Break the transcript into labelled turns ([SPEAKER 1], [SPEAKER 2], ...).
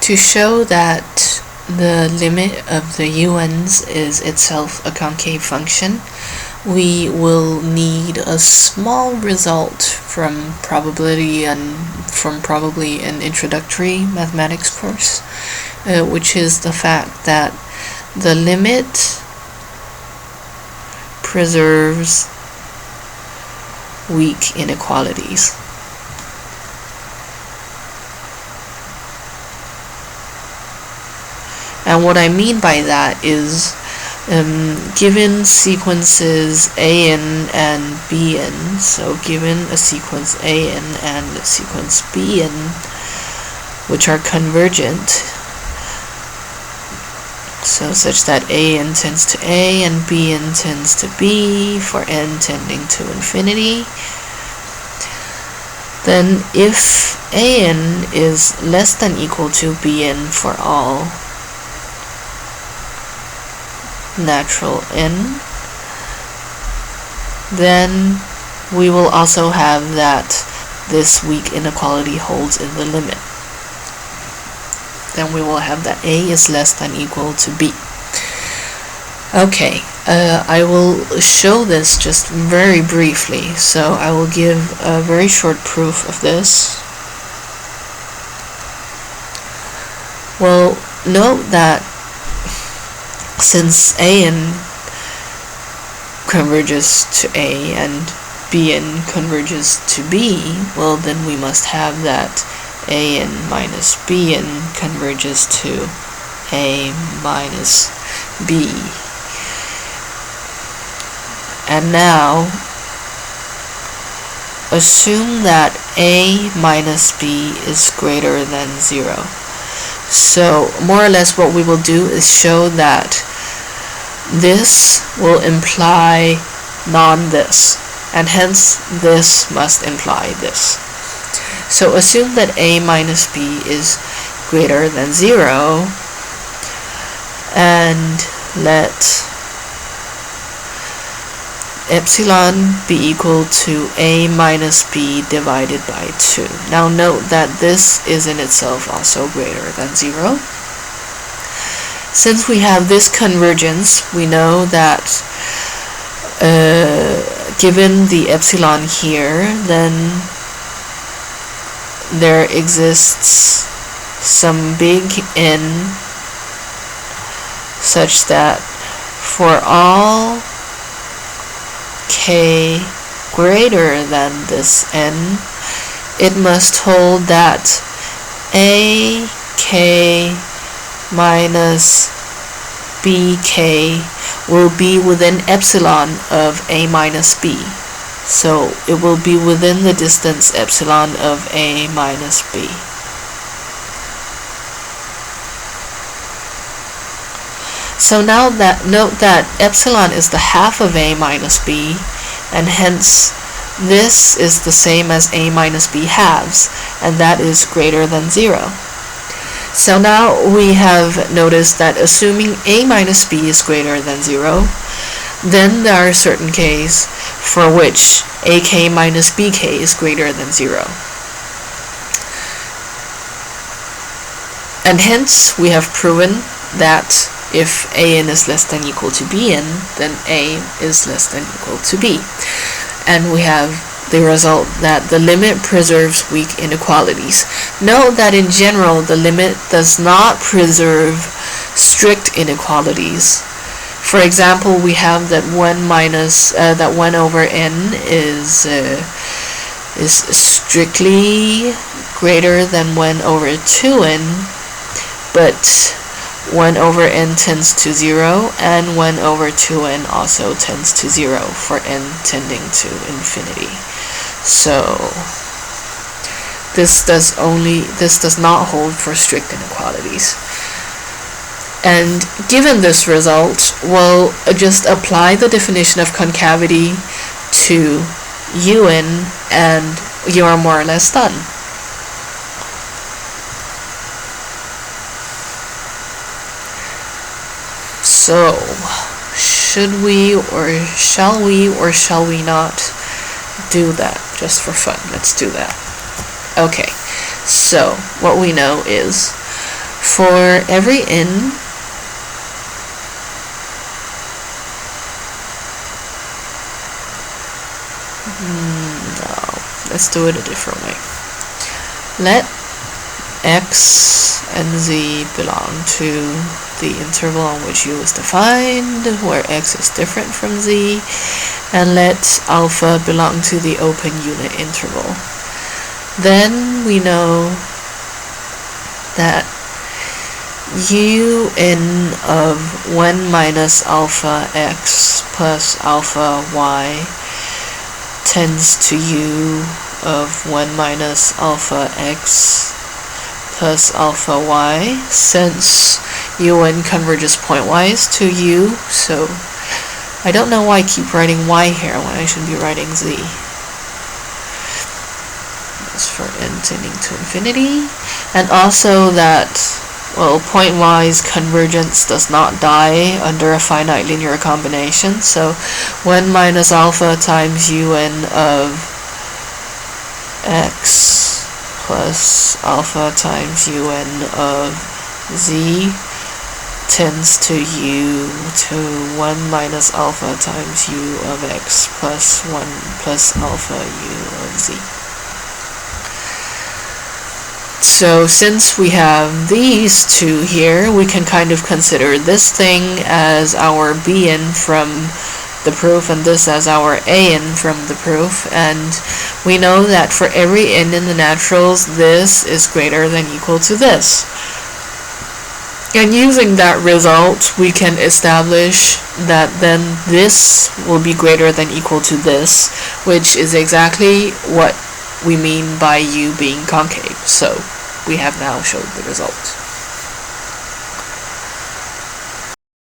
[SPEAKER 1] To show that the limit of the UNs is itself a concave function, we will need a small result from probably an introductory mathematics course, which is the fact that the limit preserves weak inequalities. And what I mean by that is, given sequences AN and BN, so given a sequence AN and a sequence BN, which are convergent, so such that AN tends to A and BN tends to B for n tending to infinity, then if AN is less than equal to BN for all natural n, then we will also have that this weak inequality holds in the limit. Then we will have that A is less than equal to B. Okay, I will show this just very briefly, so I will give a very short proof of this. Well, note that since AN converges to A and BN converges to B, well, then we must have that AN minus BN converges to A minus B. And now assume that A minus B is greater than 0. So more or less what we will do is show that this will imply non-this, and hence this must imply this. So assume that A minus B is greater than 0, and let epsilon be equal to A minus B divided by 2. Now note that this is in itself also greater than 0. Since we have this convergence, we know that given the epsilon here, then there exists some big N such that for all k greater than this n, it must hold that a k minus bk will be within epsilon of a minus b. So it will be within the distance epsilon of a minus b. So now that note that epsilon is the half of a minus b, and hence this is the same as a minus b halves, and that is greater than 0. So now we have noticed that assuming a minus b is greater than 0, then there are certain cases for which ak minus bk is greater than 0. And hence we have proven that if an is less than equal to bn, then a is less than equal to b. And we have the result that the limit preserves weak inequalities. Note that in general the limit does not preserve strict inequalities. For example, we have that 1 over n is strictly greater than 1 over 2n, but 1 over n tends to 0, and 1 over 2n also tends to 0 for n tending to infinity. So this does not hold for strict inequalities. And given this result, we'll just apply the definition of concavity to un, and you are more or less done. So, should we or shall we not do that just for fun? Let's do that. Okay, so what we know is For every n, let's do it a different way. Let x and z belong to the interval on which u is defined, where x is different from z, and let alpha belong to the open unit interval. Then we know that un of 1 minus alpha x plus alpha y tends to u of 1 minus alpha x plus alpha y, since un converges pointwise to u. So I don't know why I keep writing y here when I should be writing z. That's for n tending to infinity. And also that, well, pointwise convergence does not die under a finite linear combination. So 1 minus alpha times un of x plus alpha times un of z tends to u to 1 minus alpha times u of x plus 1 plus alpha u of z. So since we have these two here, we can kind of consider this thing as our bn from the proof and this as our an from the proof, and we know that for every n in the naturals, this is greater than equal to this. And using that result, we can establish that then this will be greater than equal to this, which is exactly what we mean by u being concave. So we have now showed the result.